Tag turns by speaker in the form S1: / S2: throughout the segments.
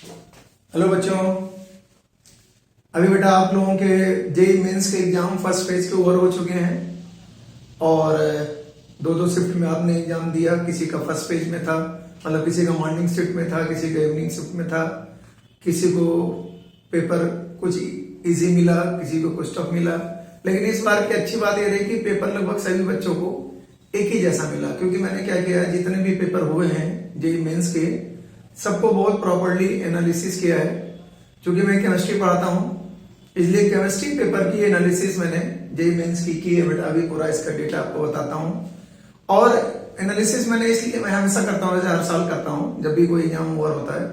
S1: Hello बच्चों, अभी बेटा आप लोगों के जेईई मेंस के एग्जाम फर्स्ट फेज के ओवर हो चुके हैं और दो शिफ्ट में आपने एग्जाम दिया। किसी का फर्स्ट फेज में था, मतलब किसी का मॉर्निंग शिफ्ट में था, किसी का इवनिंग शिफ्ट में था, किसी को पेपर कुछ इजी मिला, किसी को कुछ टफ मिला। लेकिन इस बार की अच्छी बात यह रही कि पेपर लगभग सभी बच्चों को एक ही जैसा मिला, क्योंकि मैंने क्या किया, जितने भी पेपर हुए हैं जेईई मेंस के सबको बहुत प्रॉपर्ली एनालिसिस किया है। क्योंकि मैं केमिस्ट्री पढ़ाता हूं, इसलिए केमिस्ट्री पेपर की एनालिसिस मैंने जेईई मेंस की है बेटा। अभी पूरा इसका डेटा आपको बताता हूं। और एनालिसिस मैंने इसलिए मैं हमेशा करता हूं, जैसे हर साल करता हूं, जब भी कोई एग्जाम ओवर होता है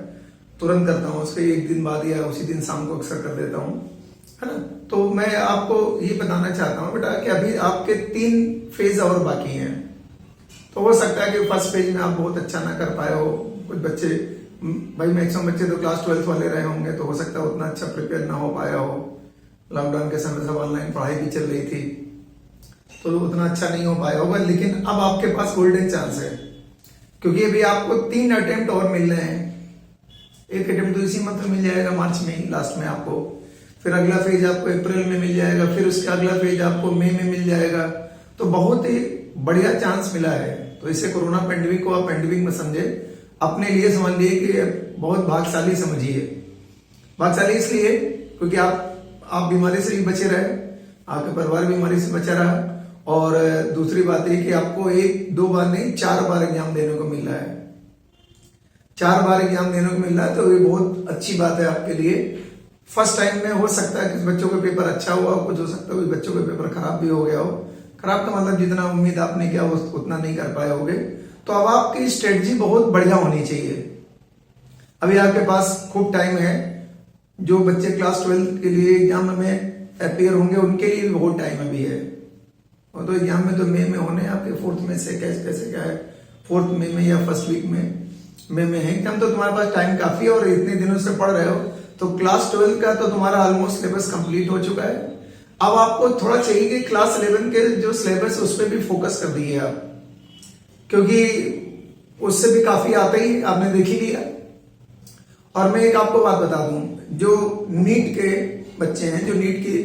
S1: तुरंत करता हूं, उसके एक दिन बाद या उसी दिन शाम को अक्सर कर देता हूं, है ना। तो मैं आपको ये बताना चाहता हूं बेटा कि अभी आपके 3 फेज और बाकी हैं। तो हो सकता है कि फर्स्ट फेज में आप बहुत अच्छा ना कर पाए हो। कुछ बच्चे, भाई मैक्सिमम बच्चे तो क्लास 12th वाले रहे होंगे, तो हो सकता है उतना अच्छा प्रिपेयर ना हो पाया हो। लॉकडाउन के समय सब ऑनलाइन पढ़ाई भी चल रही थी, तो उतना अच्छा नहीं हो पाया होगा। लेकिन अब आपके पास गोल्डन चांस है, क्योंकि अभी आपको 3 अटेम्प्ट और मिल रहे हैं। एक अटेम्प्ट तो इसी मंथ में मिल जाएगा, मार्च में लास्ट में आपको, फिर अगला फेज आपको अप्रैल में मिल जाएगा, फिर उसका अगला फेज आपको मई में मिल जाएगा। तो बहुत ही बढ़िया चांस मिला है। तो इसे कोरोना पेंडेमिक को आप पेंडेमिक में समझे, अपने लिए समझ लिए कि बहुत भाग्यशाली समझिए। भाग्यशाली इसलिए क्योंकि आप बीमारी से भी बचे रहे, आपका परिवार बीमारी से बचा रहा, और दूसरी बात है कि आपको 1-2 बार नहीं 4 बार एग्जाम देने को मिल रहा है। 4 बार एग्जाम देने को मिल रहा है, तो ये बहुत अच्छी बात है आपके लिए। फर्स्ट टाइम में हो सकता है कुछ बच्चों का पेपर अच्छा हुआ, कुछ हो सकता है बच्चों का पेपर खराब भी हो गया हो। खराब का मतलब जितना उम्मीद आपने किया उतना नहीं कर पाए होगे। तो अब आपकी स्ट्रेटजी बहुत बढ़िया होनी चाहिए। अभी आपके पास खूब टाइम है। जो बच्चे क्लास 12 के लिए एग्जाम में अपियर होंगे उनके लिए भी बहुत टाइम अभी है। और तो एग्जाम में तो मई में होने, आपके 4th में से कैसे क्या है, 4th मई में या फर्स्ट वीक में है एग्जाम। तो तुम्हारे पास टाइम काफी है और इतने दिनों से पढ़ रहे हो, तो क्लास 12 का तो तुम्हारा ऑलमोस्ट सिलेबस कंप्लीट हो चुका है। अब आपको थोड़ा चाहिए कि क्लास 11 के जो सिलेबस उस पर भी फोकस कर दिए आप, क्योंकि उससे भी काफी आता ही आपने देख ही लिया। और मैं एक आपको बात बता दूं, जो नीट के बच्चे हैं, जो नीट की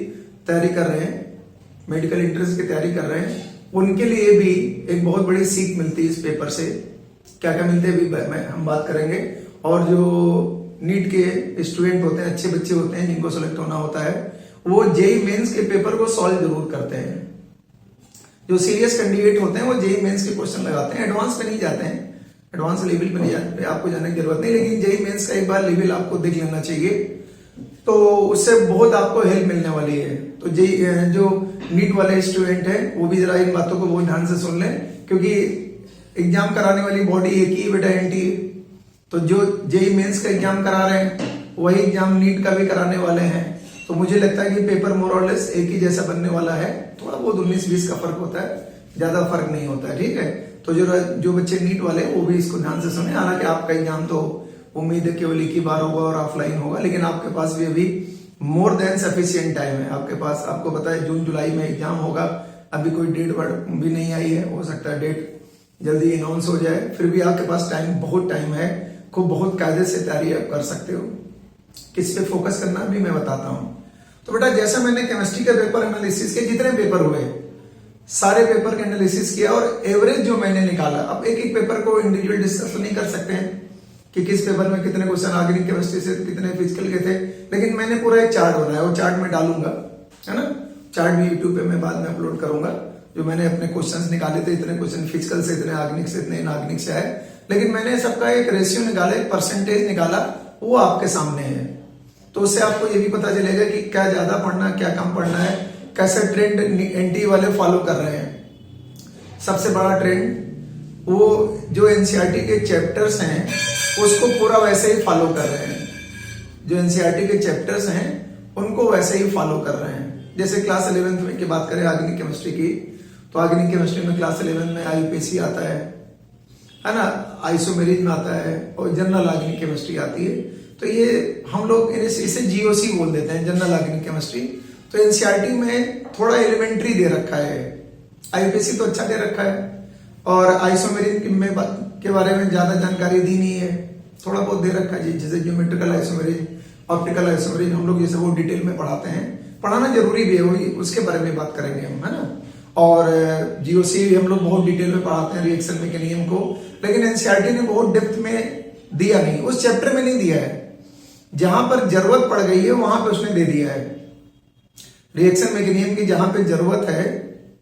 S1: तैयारी कर रहे हैं, मेडिकल एंट्रेंस की तैयारी कर रहे हैं, उनके लिए भी एक बहुत बड़ी सीख मिलती है इस पेपर से। क्या क्या मिलते हैं अभी हम बात करेंगे। और जो नीट के स्टूडेंट होते हैं, अच्छे बच्चे होते हैं, जिनको सेलेक्ट होना होता है, वो जेईई मेंस के पेपर को सॉल्व जरूर करते हैं। जो सीरियस कैंडिडेट होते हैं वो जेईई मेंस के क्वेश्चन लगाते हैं, एडवांस पे नहीं जाते हैं, एडवांस लेवल पे नहीं जाते, आपको जाने की जरूरत नहीं। लेकिन जेईई मेंस का एक बार लेवल आपको देख लेना चाहिए, तो उससे बहुत आपको हेल्प मिलने वाली है। तो जो नीट वाले स्टूडेंट है वो भी जरा इन बातों को बहुत ध्यान से सुन लें, क्योंकि एग्जाम कराने वाली बॉडी एक ही बेटा एनटी। तो जो जेईई मेंस का एग्जाम करा रहे हैं वही एग्जाम नीट का भी कराने वाले हैं। तो मुझे लगता है कि पेपर मोर और लेस एक ही जैसा बनने वाला है। थोड़ा बहुत 19-20 का फर्क होता है, ज्यादा फर्क नहीं होता है, ठीक है। तो जो बच्चे नीट वाले वो भी इसको ध्यान से सुने। हालांकि आपका एग्जाम तो उम्मीद है केवल एक ही बार होगा और ऑफलाइन होगा, लेकिन आपके पास भी अभी मोर देन सफिशिएंट टाइम है आपके पास। आपको पता है जून जुलाई में एग्जाम होगा, अभी कोई डेट भी नहीं आई है, हो सकता है डेट जल्दी अनाउंस हो जाए। फिर भी आपके पास टाइम, बहुत टाइम है, खूब बहुत कायदे से तैयारी आप कर सकते हो। किस पे फोकस करना भी मैं बताता हूं। तो बेटा जैसा मैंने केमिस्ट्री का पेपर एनालिसिस के जितने पेपर हुए सारे पेपर का एनालिसिस किया और एवरेज जो मैंने निकाला। अब एक एक पेपर को इंडिविजुअल डिस्कस नहीं कर सकते हैं कि किस पेपर में कितने क्वेश्चन ऑर्गेनिक केमिस्ट्री से, कितने फिजिकल के थे, लेकिन मैंने पूरा एक चार्ट बनाया, वो चार्ट में डालूंगा, है ना। चार्ट भी यूट्यूब पे मैं बाद में अपलोड करूंगा। जो मैंने अपने क्वेश्चंस निकाले थे, इतने क्वेश्चन फिजिकल से, इतने ऑर्गेनिक से, इतने इनऑर्गेनिक से आए, लेकिन मैंने सबका एक रेशियो निकाला, एक परसेंटेज निकाला, वो आपके सामने है। तो उससे आपको ये भी पता चलेगा कि क्या ज्यादा पढ़ना, क्या कम पढ़ना है, कैसे ट्रेंड एनटी वाले फॉलो कर रहे हैं। सबसे बड़ा ट्रेंड वो जो एनसीईआरटी के चैप्टर्स हैं उसको पूरा वैसे ही फॉलो कर रहे हैं। जो एनसीईआरटी के चैप्टर्स हैं उनको वैसे ही फॉलो कर रहे हैं। जैसे क्लास 11th में की बात करें ऑर्गेनिक केमिस्ट्री की, तो ऑर्गेनिक केमिस्ट्री में क्लास 11 में आईयूपीएसी आता है ना, आइसोमेरिज में आता है, और जनरल ऑर्गेनिक केमिस्ट्री आती है। तो ये हम लोग इसे जीओसी बोल देते हैं, जनरल ऑर्गेनिक केमिस्ट्री। तो एनसीईआरटी में थोड़ा एलिमेंट्री दे रखा है, आईयूपीएसी तो अच्छा दे रखा है, और आइसोमेरिज के बारे में ज्यादा जानकारी दी नहीं है। थोड़ा बहुत दे रखा है जी, जैसे ज्योमेट्रिकल आइसोमेरिज, ऑप्टिकल आइसोमेरिज, हम लोग जैसे वो डिटेल में पढ़ाते हैं, पढ़ाना जरूरी भी है, वही उसके बारे में बात करेंगे हम, है ना। और जीओसी भी हम लोग बहुत डिटेल में पढ़ाते हैं, रिएक्शन मैकेनिज्म को, लेकिन एनसीईआरटी ने बहुत डेप्थ में दिया नहीं, उस चैप्टर में नहीं दिया है, जहां पर जरूरत पड़ गई है वहां पे उसने दे दिया है। रिएक्शन मैकेनिज्म की जहां पे जरूरत है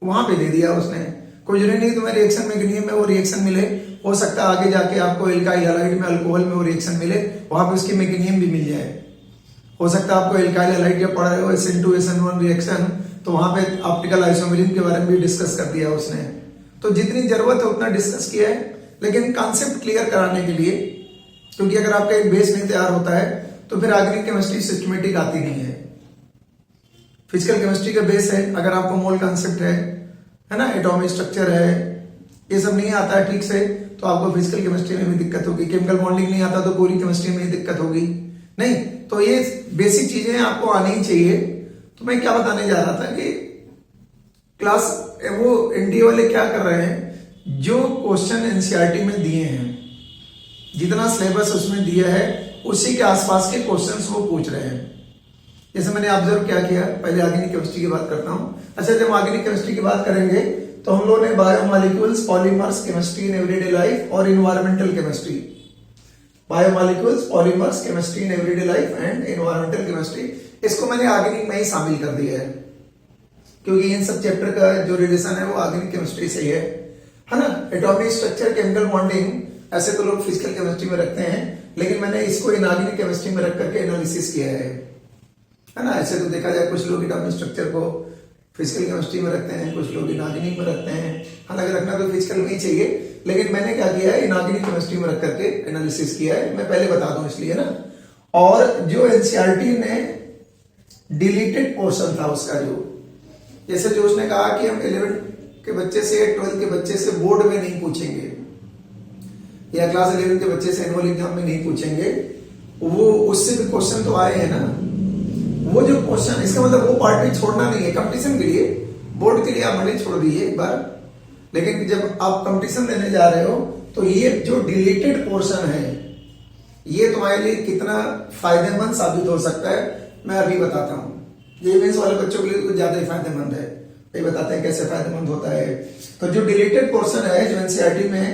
S1: वहां पे दे दिया उसने। कोई जरूरी नहीं तुम्हें रिएक्शन मैकेनिज्म में वो रिएक्शन मिले, हो सकता है आगे जाके आपको एल्काइल हैलाइड में, अल्कोहल में वो रिएक्शन मिले, वहां पे उसकी मैकेनिज्म भी मिल जाए। हो सकता है आपको एल्काइल हैलाइड जब पढ़ा हो SN2 SN1 रिएक्शन, तो वहां पे ऑप्टिकल आइसोमेरिज्म के बारे में भी डिस्कस कर दिया उसने। तो जितनी जरूरत है उतना डिस्कस किया है, लेकिन कॉन्सेप्ट क्लियर कराने के लिए, क्योंकि अगर आपका एक बेस नहीं तैयार होता है तो फिर ऑर्गेनिक केमिस्ट्री सिस्टमेटिक आती नहीं है। फिजिकल केमिस्ट्री का बेस है, अगर आपको मोल कॉन्सेप्ट है ना, एटॉमिक स्ट्रक्चर है, ये सब नहीं आता है ठीक से, तो आपको फिजिकल केमिस्ट्री में भी दिक्कत होगी। केमिकल बॉन्डिंग नहीं आता तो पूरी केमिस्ट्री में ही दिक्कत होगी। नहीं, तो ये बेसिक चीजें आपको आनी ही चाहिए। तो मैं क्या बताने जा रहा था कि क्लास वो एनडीए वाले क्या कर रहे हैं, जो क्वेश्चन एनसीईआरटी में दिए हैं, जितना सिलेबस उसमें दिया है उसी के आसपास के क्वेश्चंस वो पूछ रहे हैं। जैसे मैंने ऑब्जर्व क्या किया, पहले ऑर्गेनिक केमिस्ट्री की बात करता हूं। अच्छा, जब ऑर्गेनिक केमिस्ट्री की बात करेंगे तो हम लोगों ने biomolecules, polymers, chemistry in everyday life और environmental chemistry, biomolecules, polymers, chemistry in everyday life and environmental chemistry, इसको मैंने ऑर्गेनिक में ही शामिल कर दिया है, क्योंकि इन सब चैप्टर का जो रिलेशन है वो ऑर्गेनिक केमिस्ट्री से ही है ना। एटॉमिक स्ट्रक्चर, केमिकल बॉन्डिंग, ऐसे तो लोग फिजिकल केमिस्ट्री में रखते हैं, लेकिन मैंने इसको इनऑर्गेनिक केमिस्ट्री में रख करके एनालिसिस किया है ना। ऐसे तो देखा जाए कुछ लोग एटॉमिक स्ट्रक्चर को फिजिकल केमिस्ट्री में रखते हैं, कुछ लोग इनऑर्गेनिक में रखते हैं। हालांकि रखना तो फिजिकल में ही चाहिए, लेकिन मैंने क्या किया है, इनऑर्गेनिक केमिस्ट्री में रख करके एनालिसिस किया है, मैं पहले बता दूं इसलिए ना। और जो एनसीईआरटी ने डिलीटेड पोर्शन था उसका, जो जैसे जो उसने कहा कि हम 11 के बच्चे से, 12 के बच्चे से बोर्ड में नहीं पूछेंगे, या क्लास 11 के बच्चे से एनुअल एग्जाम में नहीं पूछेंगे, वो उससे भी क्वेश्चन तो आए हैं ना। वो जो क्वेश्चन, इसका मतलब वो पार्ट भी छोड़ना नहीं है कंपटीशन के लिए, बोर्ड के लिए आप भले छोड़ दीजिए एक बार, लेकिन जब आप कंपटीशन देने जा रहे हो तो ये जो डिलीटेड पोर्शन है ये तुम्हारे लिए कितना फायदेमंद साबित हो सकता है, मैं अभी बताता हूं। ये मेंस वाले बच्चों के लिए कुछ ज्यादा ही फायदेमंद है, ये बताते हैं कैसे फायदेमंद होता है। तो जो डिलीटेड पोर्शन है, जो एनसीईआरटी में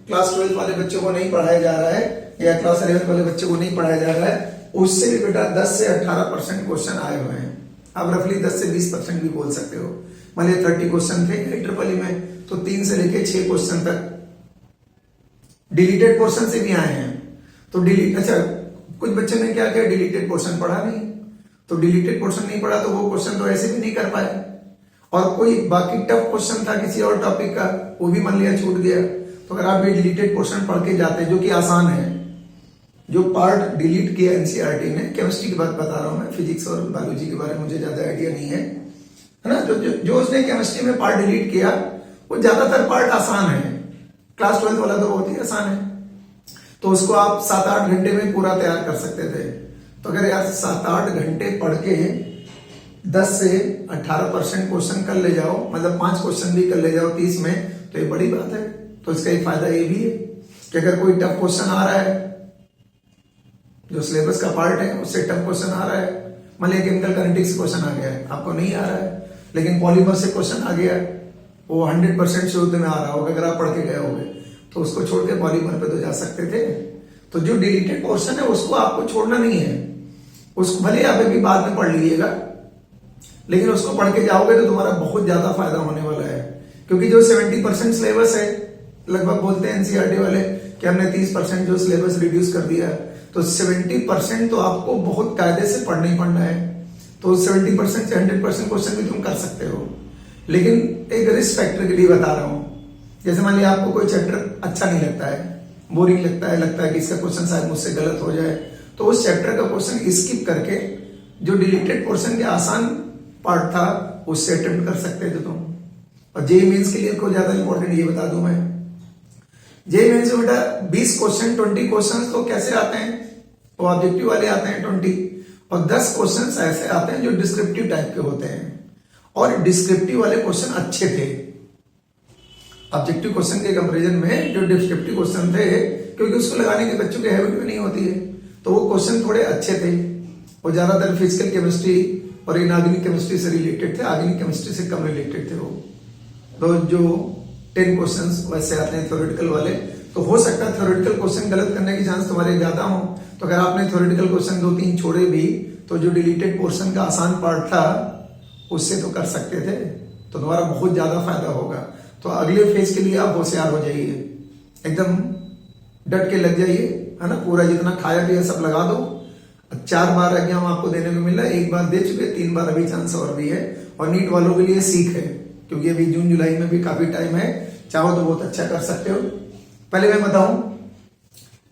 S1: क्लास 12 वाले बच्चों को नहीं पढ़ाया जा रहा है, या क्लास 11 वाले बच्चों को नहीं पढ़ाया जा रहा है, उससे भी बेटा 10 से 18% क्वेश्चन आए हुए हैं। आप रफली 10 से 20% भी बोल सकते हो। मान लीजिए 30 क्वेश्चन थे ट्रिपल में, तो 3 से लेके 6 क्वेश्चन तक डिलीटेड पोर्शन से भी आए हैं। तो अच्छा, कुछ बच्चे ने क्या किया, डिलीटेड पोर्शन पढ़ा नहीं, तो डिलीटेड पोर्शन नहीं पढ़ा तो वो क्वेश्चन तो ऐसे भी नहीं कर पाए। और कोई बाकी टफ क्वेश्चन था किसी और टॉपिक का, वो भी मान लिया छूट गया। तो अगर आप भी डिलीटेड पोर्शन पढ़ के जाते हैं, जो कि आसान है, जो पार्ट डिलीट किया एनसीईआरटी ने, केमिस्ट्री की बात बता रहा हूं मैं, फिजिक्स और बायोलॉजी के बारे में मुझे ज्यादा आइडिया नहीं है ना। जो उसने केमिस्ट्री में पार्ट डिलीट किया वो ज्यादातर पार्ट आसान है, क्लास 12 वाला तो बहुत ही आसान है, तो उसको आप 7-8 घंटे में पूरा तैयार कर सकते थे। तो अगर यार 7-8 घंटे पढ़ के 10 से 18% क्वेश्चन कर ले जाओ, मतलब 5 क्वेश्चन भी कर ले जाओ 30 में, तो ये बड़ी बात है। तो इसका एक फायदा ये भी है कि अगर कोई टफ क्वेश्चन आ रहा है, जो सिलेबस का पार्ट है उससे टफ क्वेश्चन आ रहा है, मान लिया केमिकल काइनेटिक्स क्वेश्चन आ गया है, आपको नहीं आ रहा है, लेकिन पॉलीमर से क्वेश्चन आ गया, वो 100% शुद्ध में आ रहा होगा, अगर आप पढ़ के गए होगे, तो उसको छोड़ के पॉलीमर पे तो जा सकते थे। तो जो डिलीटेड पोर्शन है उसको आपको छोड़ना नहीं है, उसको भले आप अभी बाद में पढ़ लीजिएगा, लेकिन उसको पढ़ के जाओगे तो तुम्हारा बहुत ज्यादा फायदा होने वाला है। क्योंकि जो 70% सिलेबस है, लगभग बोलते हैं एनसीईआरटी वाले कि हमने 30% जो सिलेबस रिड्यूस कर दिया, तो 70% तो आपको बहुत कायदे से पढ़ना ही पढ़ना है। तो 70% से 100% क्वेश्चन भी तुम कर सकते हो, लेकिन एक रिस्क फैक्टर के लिए बता रहा हूं। जैसे मान लिया आपको कोई चैप्टर अच्छा नहीं लगता है, बोरिंग लगता है कि इसका क्वेश्चन शायद मुझसे गलत हो जाए, तो उस चैप्टर का क्वेश्चन स्किप करके जो डिलीटेड पोर्शन के आसान पार्ट था उससे अटेम्प्ट कर सकते थे तुम। और जेईई मेंस के लिए को ज्यादा इंपॉर्टेंट ये बता दूं मैं, जेईई मेंस में बेटा 20 क्वेश्चन 20 क्वेश्चन तो कैसे आते हैं, वो ऑब्जेक्टिव वाले आते हैं 20, और 10 क्वेश्चन ऐसे आते हैं जो डिस्क्रिप्टिव टाइप के होते हैं। और डिस्क्रिप्टिव वाले क्वेश्चन अच्छे थे, ऑब्जेक्टिव क्वेश्चन के कंपैरिजन में जो डिस्क्रिप्टिव क्वेश्चन थे क्योंकि उसको लगाने के बच्चों की हैबिट भी नहीं होती है। तो वो क्वेश्चन थोड़े अच्छे थे और ज्यादातर फिजिकल केमिस्ट्री और इनऑर्गेनिक केमिस्ट्री से रिलेटेड थे, ऑर्गेनिक केमिस्ट्री से कम रिलेटेड थे वो। तो जो 10 क्वेश्चंस वैसे आते हैं थ्योरेटिकल वाले, तो हो सकता है थ्योरेटिकल क्वेश्चन गलत करने के चांस तुम्हारे ज्यादा हो। तो अगर आपने थ्योरेटिकल क्वेश्चन 2-3 छोड़े भी तो जो डिलीटेड पोर्शन का आसान पार्ट था उससे तो कर सकते थे, तो तुम्हारा बहुत ज्यादा फायदा होगा। तो अगले फेज के लिए आप होशियार हो जाइए, एकदम डट के लग जाइए, है ना। पूरा जितना खाया पिया सब लगा दो। 4 बार एग्जाम आपको देने को मिल रहा है, 1 बार दे चुके, 3 बार अभी चांस और भी है। और नीट वालों के लिए सीख है, क्योंकि अभी जून जुलाई में भी काफी टाइम है, चाहो तो बहुत अच्छा कर सकते हो। पहले मैं बताऊं,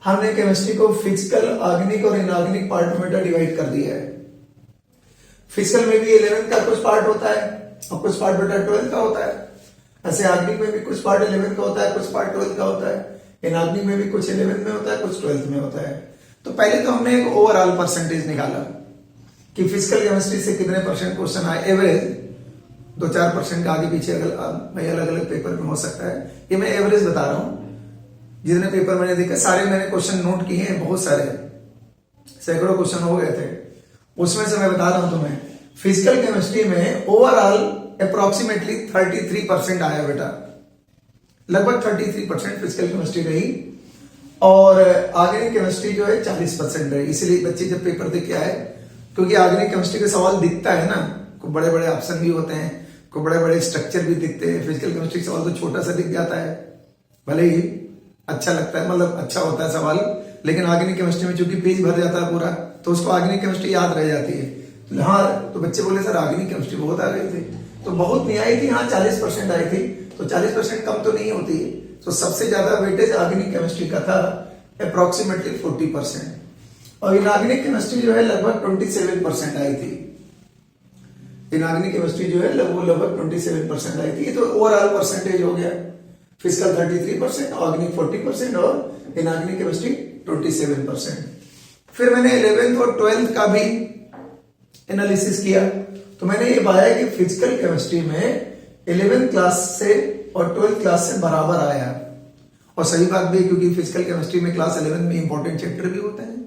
S1: हमने केमिस्ट्री को फिजिकल, ऑर्गेनिक और इनऑर्गेनिक पार्ट में डिवाइड कर दिया है। फिजिकल में भी 11th का कुछ पार्ट होता है और कुछ पार्ट बेटा 12th का होता है। ऐसे ऑर्गेनिक में भी कुछ पार्ट 11th का होता है, कुछ पार्ट 12th का होता है। इनऑर्गेनिक में भी कुछ 11th में होता है, कुछ 12th में होता है। तो पहले तो हमने एक ओवरऑल परसेंटेज निकाला कि फिजिकल केमिस्ट्री से कितने परसेंट क्वेश्चन आए, एवरेज 2-4% का आगे पीछे अलग अलग पेपर में हो सकता है। ये मैं एवरेज बता रहा हूं, जितने पेपर मैंने देखे सारे मैंने क्वेश्चन नोट किए हैं, बहुत सारे सैकड़ों क्वेश्चन हो गए थे। उसमें से मैं बता रहा हूं तुम्हें, फिजिकल केमिस्ट्री में ओवरऑल अप्रोक्सीमेटली 33% आया बेटा, लगभग 33% फिजिकल केमिस्ट्री रही। और ऑर्गेनिक केमिस्ट्री जो है 40% रही। इसलिए बच्चे जब पेपर देके आए, क्योंकि ऑर्गेनिक केमिस्ट्री के सवाल दिखता है ना, को बड़े बड़े ऑप्शन भी होते हैं, को बड़े बड़े स्ट्रक्चर भी दिखते हैं। फिजिकल केमिस्ट्री सवाल तो छोटा सा दिख जाता है, भले ही अच्छा लगता है, मतलब अच्छा होता है सवाल, लेकिन ऑर्गेनिक केमिस्ट्री में चूंकि पेज भर जाता है पूरा, तो उसको ऑर्गेनिक केमिस्ट्री याद रह जाती है। तो हाँ, तो बच्चे बोले सर ऑर्गेनिक केमिस्ट्री बहुत आ गई थी, तो बहुत नहीं आई थी, हाँ 40% आई थी। तो 40% कम तो नहीं होती है। तो सबसे ज्यादा वेटेज ऑर्गेनिक केमिस्ट्री का था, अप्रोक्सीमेटली 40%। और इनऑर्गेनिक केमिस्ट्री जो है लगभग 27% आई थी। इनऑर्गेनिक केमिस्ट्री जो है लगभग 27% आई थी। तो ओवरऑल परसेंटेज हो गया, फिजिकल 33%, ऑर्गेनिक 40% और इनऑर्गेनिक केमिस्ट्री 27%। फिर मैंने 11th और 12th का भी एनालिसिस किया, तो मैंने ये पाया कि फिजिकल केमिस्ट्री में 11th क्लास से और 12th क्लास से बराबर आया। और सही बात भी, क्योंकि फिजिकल केमिस्ट्री में क्लास 11 में इंपॉर्टेंट चैप्टर भी होते हैं।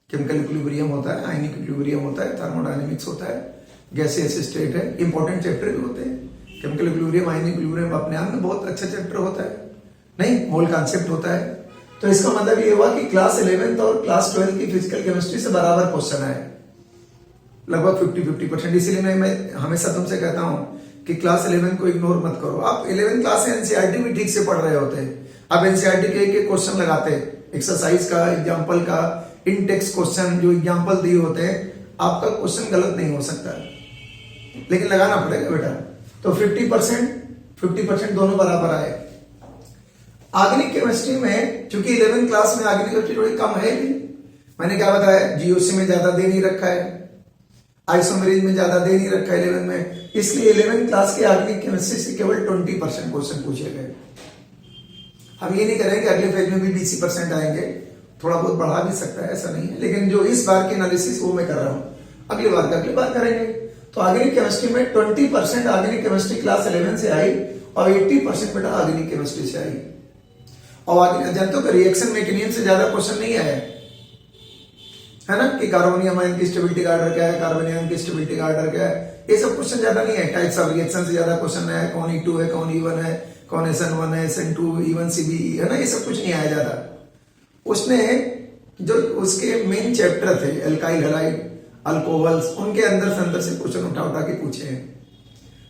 S1: केमिकल इक्विलिब्रियम होता है, आयनिक इक्विलिब्रियम होता है, थर्मोडायनेमिक्स होता है, गैसियस स्टेट है, इंपॉर्टेंट चैप्टर भी होते हैं। केमिकल इक्विलिब्रियम, आयनिक इक्विलिब्रियम अपने आप में बहुत अच्छा चैप्टर होता है, नहीं मोल कॉन्सेप्ट होता है। तो इसका मतलब ये हुआ कि क्लास 11th और क्लास 12th की फिजिकल केमिस्ट्री से बराबर क्वेश्चन आए, लगभग 50-50%। इसीलिए मैं हमेशा तुमसे कहता हूं कि क्लास 11 को इग्नोर मत करो। आप 11th क्लास से एनसीईआरटी भी ठीक से पढ़ रहे होते हैं, आप एनसीईआरटी के एक क्वेश्चन लगाते हैं, एक्सरसाइज का, एग्जाम्पल का, इन टेक्स्ट क्वेश्चन जो एग्जाम्पल दिए होते हैं, आपका क्वेश्चन गलत नहीं हो सकता, लेकिन लगाना पड़ेगा बेटा। तो 50% दोनों बराबर आए। ऑर्गेनिक केमिस्ट्री में चूंकि 11th क्लास में ऑर्गेनिक केमिस्ट्री थोड़ी कम है भी, मैंने क्या बताया, जीओसी में ज्यादा दे नहीं रखा है, आइसोमेरिज में ज्यादा दे नहीं रखा है 11th में, इसलिए 11th क्लास के ऑर्गेनिक केमिस्ट्री से केवल 20% क्वेश्चन पूछे गए। हम ये नहीं करेंगे अगले फेज में भी 20% आएंगे, थोड़ा बहुत बढ़ा भी सकता है, ऐसा नहीं है, लेकिन जो इस बार की एनालिसिस वो मैं कर रहा हूं, अगली बार करेंगे। तो ऑर्गेनिक केमिस्ट्री में 20% ऑर्गेनिक केमिस्ट्री क्लास 11 से आई और 80% बेटा ऑर्गेनिक केमिस्ट्री से आई। और जानते हो रिएक्शन मैकेनिज्म से ज्यादा क्वेश्चन नहीं आया है ना, कि कार्बोनियम आयन की स्टेबिलिटी का ऑर्डर क्या है, कार्बोनियम की स्टेबिलिटी का ऑर्डर क्या है, ये सब क्वेश्चन ज्यादा नहीं है। टाइप्स ऑफ रिएक्शन से ज्यादा क्वेश्चन है, कौन E2 है, कौन E1 है, कौन SN1 है, SN2, E1 CBE है ना, ये सब कुछ नहीं आया ज्यादा। उसने जो उसके मेन चैप्टर थे, एल्काइल हैलाइड, अल्कोहल्स, उनके अंदर से क्वेश्चन उठा के पूछे हैं।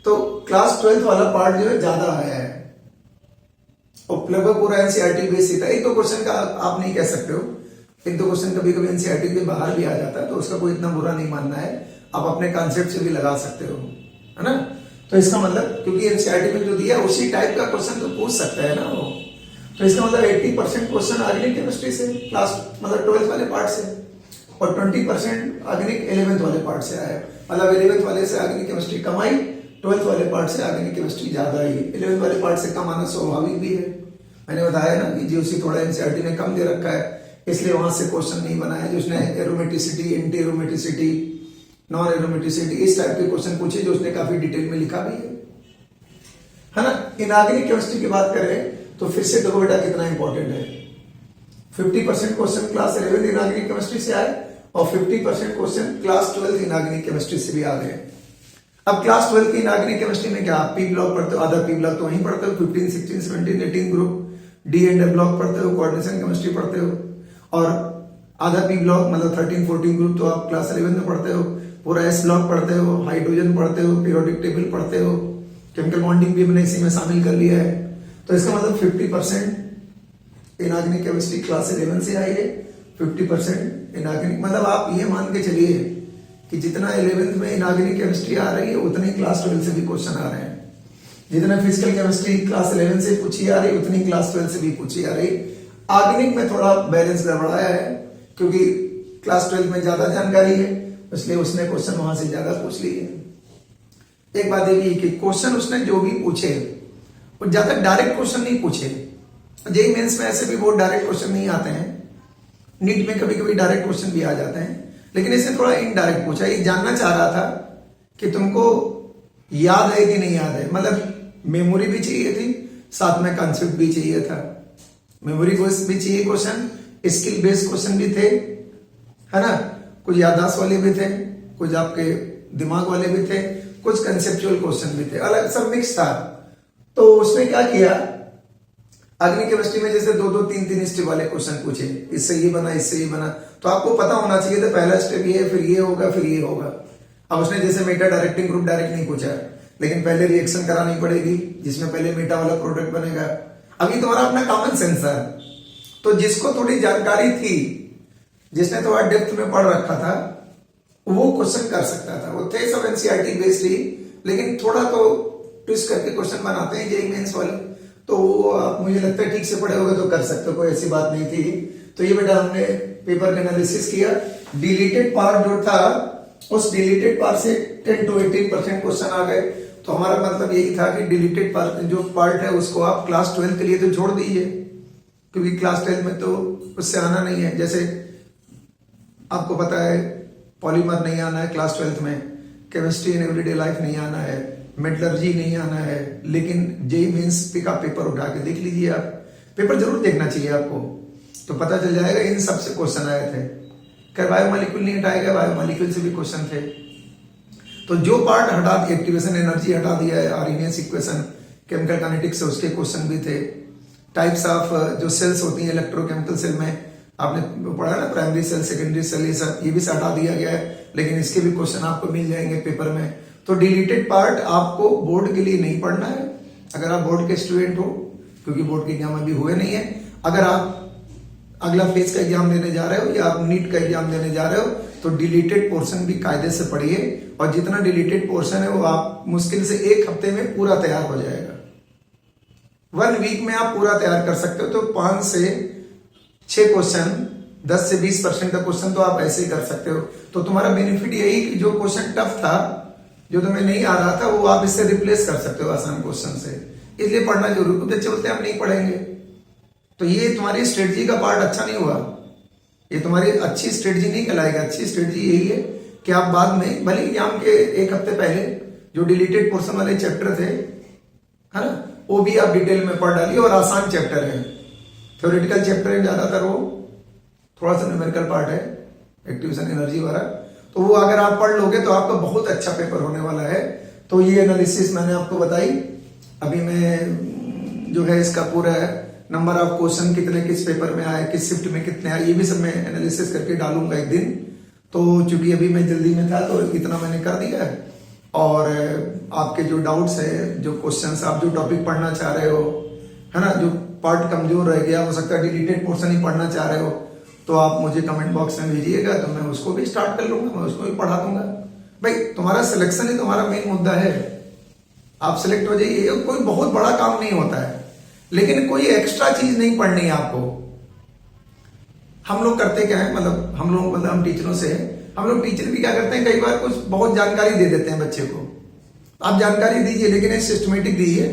S1: तो क्लास 12th वाला पार्ट जो है ज्यादा आया है और लगभग पूरा एनसीईआरटी बेस ही था। एक तो क्वेश्चन का आप नहीं कह सकते हो, एक तो क्वेश्चन कभी कभी एनसीईआरटी के बाहर भी आ जाता है, तो उसका कोई इतना बुरा नहीं मानना है, आप अपने कॉन्सेप्ट से भी लगा सकते हो, है ना। तो इसका मतलब क्योंकि एनसीईआरटी में जो दिया उसी टाइप का क्वेश्चन तो पूछ सकता है ना वो। तो इसका मतलब 80% क्वेश्चन ऑर्गेनिक केमिस्ट्री से, क्लास मतलब 12th वाले पार्ट से, और 20% ऑर्गेनिक 11th वाले पार्ट से आया। मतलब 11th वाले से ऑर्गेनिक केमिस्ट्री कम आई, 12th वाले पार्ट से ऑर्गेनिक केमिस्ट्री ज्यादा आई। 11th वाले पार्ट से कम आना स्वाभाविक भी है, मैंने बताया ना कि जीओसी थोड़ा एनसीईआरटी ने कम दे रखा है, इसलिए वहां से क्वेश्चन नहीं बनाया। जो उसने aromaticity, anti aromaticity, non aromaticity, इस टाइप के क्वेश्चन पूछे जो उसने काफी डिटेल में लिखा भी है ना। इनऑर्गेनिक केमिस्ट्री की बात करें तो फिर से देखो बेटा कितना इंपॉर्टेंट है। 50% क्वेश्चन क्लास 11 इनऑर्गेनिक केमिस्ट्री से आए और 50% क्वेश्चन क्लास 12 इनऑर्गेनिक केमिस्ट्री से भी आ गए। अब क्लास 12 की इनऑर्गेनिक केमिस्ट्री में क्या आप पी ब्लॉक पढ़ते हो, अदर पी ब्लॉक तो वहीं पढ़ते हो, 15, 16, 17, 18 ग्रुप, डी एंड ब्लॉक पढ़ते हो, कोऑर्डिनेशन केमिस्ट्री पढ़ते हो, और आधा पी ब्लॉक मतलब 13, 14 ग्रुप तो आप क्लास 11 में पढ़ते हो, पूरा एस ब्लॉक पढ़ते हो, हाइड्रोजन पढ़ते हो, पीरियोडिक टेबल पढ़ते हो, केमिकल बॉन्डिंग भी हमने इसी में शामिल कर लिया है। तो इसका मतलब 50% इनऑर्गेनिक केमिस्ट्री क्लास 11 से आई है, 50% इनऑर्गेनिक, मतलब आप ये मान के चलिए कि जितना 11th में इनऑर्गेनिक केमिस्ट्री आ रही है उतनी क्लास 12 से भी क्वेश्चन आ रहे हैं। जितना फिजिकल केमिस्ट्री क्लास 11 से पूछी आ रही उतनी क्लास 12 से भी पूछी आ रही। ऑर्गेनिक में थोड़ा बैलेंस गड़बड़ाया है क्योंकि क्लास 12 में ज्यादा जानकारी है, इसलिए उसने क्वेश्चन वहां से ज्यादा पूछ लिए। एक बात ये भी कि क्वेश्चन उसने जो भी पूछे वो ज्यादा डायरेक्ट क्वेश्चन नहीं पूछे। जेईई मेंस में ऐसे भी बहुत डायरेक्ट क्वेश्चन नहीं आते हैं, नीट में कभी कभी डायरेक्ट क्वेश्चन भी आ जाते हैं, लेकिन इसने थोड़ा इनडायरेक्ट पूछा। ये जानना चाह रहा था कि तुमको याद है कि नहीं याद है, मतलब मेमोरी भी चाहिए थी, साथ में कॉन्सेप्ट भी चाहिए था। मेमोरी भी चाहिए क्वेश्चन, स्किल बेस्ड क्वेश्चन भी थे, है ना, कुछ याददाश्त वाले भी थे, कुछ आपके दिमाग वाले भी थे, कुछ कंसेप्चुअल क्वेश्चन भी थे, अलग सब मिक्स था। तो उसने क्या किया, ऑर्गेनिक केमिस्ट्री में जैसे 2-2, 3-3 स्टेप वाले क्वेश्चन पूछे, इससे ये बना, इससे ये बना, तो आपको पता होना चाहिए था पहला स्टेप ये, फिर ये होगा, फिर ये होगा। अब उसने जैसे मेटा डायरेक्टिंग ग्रुप डायरेक्ट नहीं पूछा, लेकिन पहले रिएक्शन करानी पड़ेगी जिसमें पहले मेटा वाला प्रोडक्ट बनेगा। अभी तुम्हारा अपना कॉमन सेंस है, तो जिसको थोड़ी जानकारी थी, जिसने थोड़ा डेप्थ में पढ़ रखा था, वो क्वेश्चन कर सकता था। वो थे सब एनसीईआरटी बेस्ड ही, लेकिन थोड़ा तो ट्विस्ट करके क्वेश्चन बनाते हैं जेईई मेंस वाले, तो वो आप मुझे लगता है ठीक से पढ़े होगे तो कर सकते हो, कोई ऐसी बात नहीं थी। तो ये बेटा हमने पेपर का एनालिसिस किया, डिलीटेड पार्ट जो था उस डिलीटेड पार्ट से 10 to 18% क्वेश्चन आ गए। तो हमारा मतलब यही था कि डिलीटेड पार्ट जो पार्ट है उसको आप क्लास 12 के लिए तो छोड़ दीजिए, क्योंकि क्लास 12 में तो उससे आना नहीं है। जैसे आपको पता है पॉलीमर नहीं आना है क्लास 12 में, केमिस्ट्री इन एवरीडे लाइफ नहीं आना है, मेटलर्जी नहीं आना है, लेकिन जेईई मेंस का पेपर उठा के देख लीजिए आप, पेपर जरूर देखना चाहिए आपको, तो पता चल जाएगा इन सबसे क्वेश्चन आए थे। क्या बायोमोलिक्यूल नहीं हटाया गया, बायोमोलिक्यूल से भी क्वेश्चन थे। तो जो पार्ट हटा दिया, एक्टिवेशन एनर्जी हटा दिया है, आरएनएस इक्वेशन, केमिकल काइनेटिक्स से उसके क्वेश्चन भी थे। टाइप्स ऑफ जो सेल्स होती हैं इलेक्ट्रोकेमिकल सेल में, आपने पढ़ा ना, प्राइमरी सेल, सेकेंडरी सेल, ये सब ये भी हटा दिया गया है, लेकिन इसके भी क्वेश्चन आपको मिल जाएंगे पेपर में। तो डिलीटेड पार्ट आपको बोर्ड के लिए नहीं पढ़ना है, अगर आप बोर्ड के स्टूडेंट हो, क्योंकि बोर्ड के एग्जाम अभी हुए नहीं है। अगर आप अगला फेज का एग्जाम देने जा रहे हो या आप नीट का एग्जाम देने जा रहे हो, तो डिलीटेड पोर्शन भी कायदे से पढ़िए, और जितना डिलीटेड पोर्शन है वो आप मुश्किल से 1 हफ्ते में पूरा तैयार हो जाएगा। 1 वीक में आप पूरा तैयार कर सकते हो। तो 5 से 6 क्वेश्चन, 10 से 20% का क्वेश्चन तो आप ऐसे ही कर सकते हो। तो तुम्हारा बेनिफिट यही कि जो क्वेश्चन टफ था, जो तुम्हें नहीं आ रहा था, वो आप इससे रिप्लेस कर सकते हो आसान क्वेश्चन से। इसलिए पढ़ना जरूर, बच्चे बोलते हैं हम नहीं पढ़ेंगे, तो ये तुम्हारी स्ट्रेटजी का पार्ट अच्छा नहीं हुआ, ये तुम्हारी अच्छी स्ट्रेटजी नहीं कहलाएगा। अच्छी स्ट्रेटजी यही है कि आप बाद में भले एग्जाम के 1 हफ्ते पहले जो डिलीटेड पोर्शन वाले चैप्टर थे, है ना, वो भी आप डिटेल में पढ़ डालिए, और आसान चैप्टर है, थ्योरेटिकल चैप्टर है ज्यादातर, वो थोड़ा सा न्यूमेरिकल पार्ट है, एक्टिवेशन एनर्जी वाला, तो वो अगर आप पढ़ लोगे तो आपका बहुत अच्छा पेपर होने वाला है। तो ये एनालिसिस मैंने आपको बताई। अभी मैं जो है इसका पूरा नंबर ऑफ क्वेश्चन कितने किस पेपर में आए, किस शिफ्ट में कितने आए, ये भी सब मैं एनालिसिस करके डालूंगा एक दिन। तो चूंकि अभी मैं जल्दी में था तो इतना मैंने कर दिया है, और आपके जो डाउट्स है, जो क्वेश्चंस, आप जो टॉपिक पढ़ना चाह रहे हो, है ना, जो पार्ट कमजोर रह गया, हो सकता है डिलीटेड पोर्शन ही पढ़ना चाह रहे हो, तो आप मुझे कमेंट बॉक्स में भेजिएगा, तो मैं उसको भी स्टार्ट कर लूंगा, मैं उसको भी पढ़ा दूंगा। भाई तुम्हारा सिलेक्शन ही तुम्हारा मेन मुद्दा है, आप सिलेक्ट हो जाइए। कोई बहुत बड़ा काम नहीं होता है, लेकिन कोई एक्स्ट्रा चीज नहीं पढ़नी है आपको। हम लोग करते क्या है, मतलब हम लोग, मतलब हम टीचरों से, हम लोग टीचर भी क्या करते हैं, कई बार कुछ बहुत जानकारी दे देते हैं बच्चे को। आप जानकारी दीजिए, लेकिन एक सिस्टमेटिक दीजिए,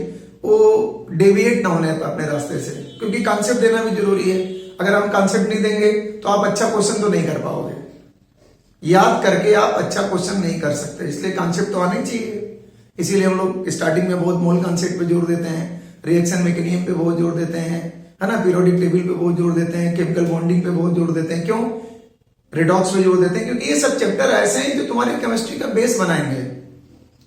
S1: वो डेविएट ना होने अपने रास्ते से, क्योंकि कॉन्सेप्ट देना भी जरूरी है। अगर हम कॉन्सेप्ट नहीं देंगे तो आप अच्छा क्वेश्चन तो नहीं कर पाओगे, याद करके आप अच्छा क्वेश्चन नहीं कर सकते, इसलिए कॉन्सेप्ट तो आने चाहिए। इसीलिए हम लोग स्टार्टिंग में बहुत मोल कॉन्सेप्ट पे जोर देते हैं, रिएक्शन मैकेनिज्म पे बहुत जोर देते हैं, है ना, पीरियोडिक टेबल पे बहुत जोर देते हैं, केमिकल बॉन्डिंग पे बहुत जोर देते हैं। क्यों? रिडॉक्स पे जोर देते हैं, क्योंकि ये सब चैप्टर ऐसे हैं जो तुम्हारी केमिस्ट्री का बेस बनाएंगे।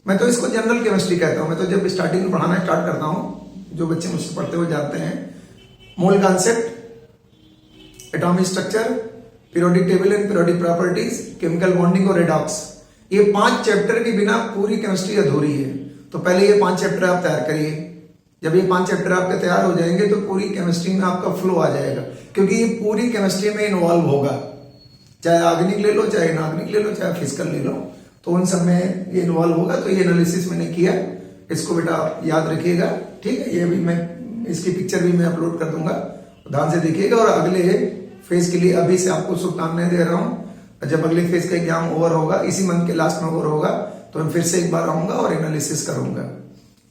S1: मैं तो इसको जनरल केमिस्ट्री कहता हूं। मैं तो जब स्टार्टिंग में पढ़ाना स्टार्ट करता हूं, जो बच्चे मुझसे पढ़ते हुए जाते हैं, mole concept, atomic structure, periodic table and periodic properties, chemical bonding और रिडॉक्स, ये 5 चैप्टर के बिना पूरी केमिस्ट्री अधूरी है। तो पहले ये 5 चैप्टर आप तैयार करिए। जब ये 5 चैप्टर आपके तैयार हो जाएंगे तो पूरी केमिस्ट्री में आपका फ्लो आ जाएगा, क्योंकि ये पूरी केमिस्ट्री में इन्वॉल्व होगा। चाहे ऑर्गेनिक ले लो, चाहे इनऑर्गेनिक ले लो, चाहे फिजिकल ले लो, तो उन सब में ये इन्वॉल्व होगा। तो ये एनालिसिस मैंने किया, इसको बेटा आप याद रखिएगा, ठीक है। ये भी मैं इसकी पिक्चर भी मैं अपलोड कर दूंगा, ध्यान से देखिएगा। और अगले फेज के लिए अभी से आपको शुभकामनाएं दे रहा हूं। जब अगले फेज का एग्जाम ओवर होगा, इसी मंथ के लास्ट में ओवर होगा, तो मैं फिर से एक बार आऊंगा और एनालिसिस करूंगा।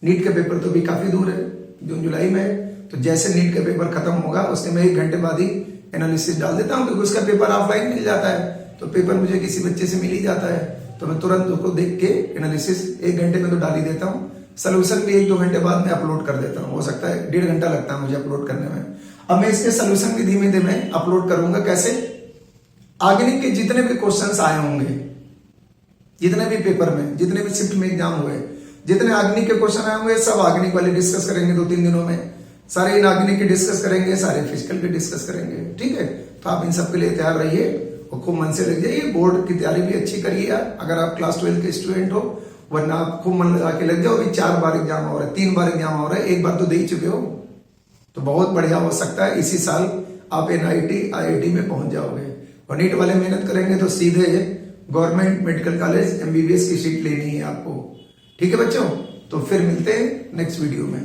S1: नीट का पेपर तो भी काफी दूर है, जून जुलाई में। तो जैसे नीट का पेपर खत्म होगा उसके मैं 1 घंटे बाद ही एनालिसिस डाल देता हूं, क्योंकि उसका पेपर ऑफलाइन मिल जाता है। तो पेपर मुझे किसी बच्चे से मिल ही जाता है, तो मैं तुरंत उसको देख के एनालिसिस 1 घंटे में तो डाल ही देता हूँ। सोल्यूशन भी 1-2 घंटे बाद में अपलोड कर देता हूँ। हो सकता है 1.5 घंटा लगता है मुझे अपलोड करने में। अब मैं इसके सोल्यूशन भी धीमे धीमे अपलोड करूंगा। कैसे? ऑर्गेनिक के जितने भी क्वेश्चंस आए होंगे, जितने भी पेपर में, जितने भी शिफ्ट में एग्जाम हुए, जितने ऑर्गेनिक के क्वेश्चन आए होंगे, सब ऑर्गेनिक वाले डिस्कस करेंगे 2-3 दिनों में। सारे इनऑर्गेनिक के डिस्कस करेंगे, सारे फिजिकल के डिस्कस करेंगे, ठीक है। तो आप इन सब के लिए तैयार रहिए और खूब मन से लग जाइए। बोर्ड की तैयारी भी अच्छी करिए अगर आप क्लास 12 के स्टूडेंट हो, वरना आप खूब मन लगा के लग जाओ। अभी 4 बार एग्जाम हो रहा है, 3 बार एग्जाम हो रहा है, 1 बार तो दे ही चुके हो, तो बहुत बढ़िया हो सकता है इसी साल आप NIT IIT में पहुंच जाओगे। और नीट वाले मेहनत करेंगे तो सीधे गवर्नमेंट मेडिकल कॉलेज MBBS की सीट लेनी है आपको, ठीक है बच्चों। तो फिर मिलते हैं नेक्स्ट वीडियो में।